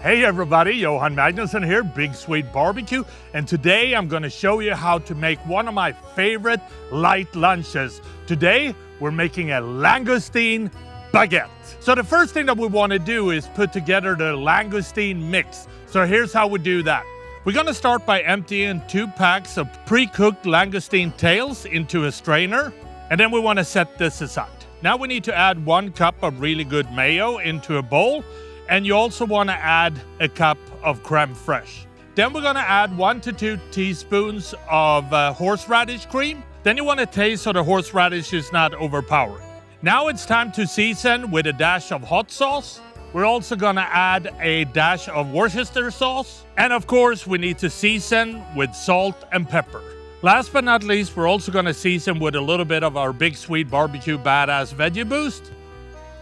Hey everybody, Johan Magnusson here, Big Swede Barbecue, and today I'm going to show you how to make one of my favorite light lunches. Today we're making a Langoustine Baguette. So the first thing that we want to do is put together the Langoustine mix. So here's how we do that. We're going to start by emptying 2 packs of pre-cooked langoustine tails into a strainer, and then we want to set this aside. Now we need to add 1 cup of really good mayo into a bowl. And you also want to add a cup of creme fraiche. Then we're going to add 1 to 2 teaspoons of horseradish cream. Then you want to taste so the horseradish is not overpowering. Now it's time to season with a dash of hot sauce. We're also going to add a dash of Worcester sauce. And of course, we need to season with salt and pepper. Last but not least, we're also going to season with a little bit of our Big Swede Barbecue Badass Veggie Boost.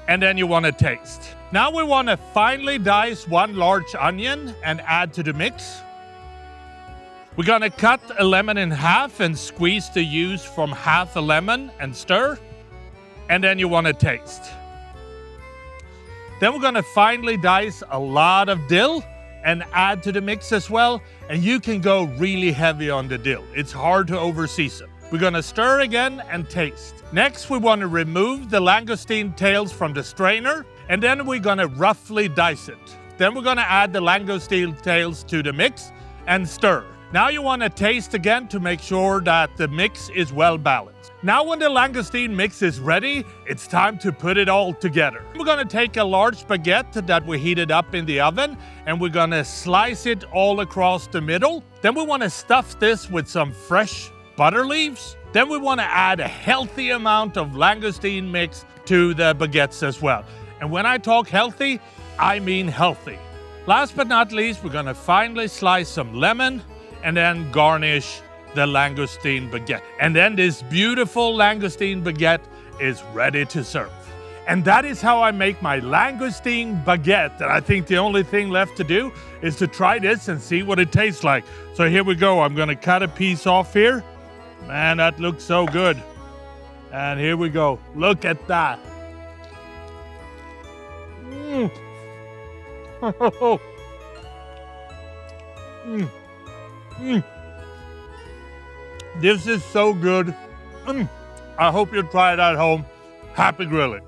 And then you want to taste. Now we want to finely dice 1 large onion and add to the mix. We're going to cut a lemon in half and squeeze the juice from half a lemon and stir. And then you want to taste. Then we're going to finely dice a lot of dill and add to the mix as well. And you can go really heavy on the dill. It's hard to over-season. We're going to stir again and taste. Next, we want to remove the langoustine tails from the strainer, and then we're going to roughly dice it. Then we're going to add the langoustine tails to the mix and stir. Now you want to taste again to make sure that the mix is well balanced. Now when the langoustine mix is ready, it's time to put it all together. We're going to take a large baguette that we heated up in the oven, and we're going to slice it all across the middle. Then we want to stuff this with some fresh butter leaves. Then we want to add a healthy amount of langoustine mix to the baguettes as well. And when I talk healthy, I mean healthy. Last but not least, we're going to finally slice some lemon and then garnish the langoustine baguette. And then this beautiful langoustine baguette is ready to serve. And that is how I make my langoustine baguette. And I think the only thing left to do is to try this and see what it tastes like. So here we go. I'm going to cut a piece off here. Man, that looks so good. And here we go. Look at that. This is so good. I hope you try it at home. Happy grilling.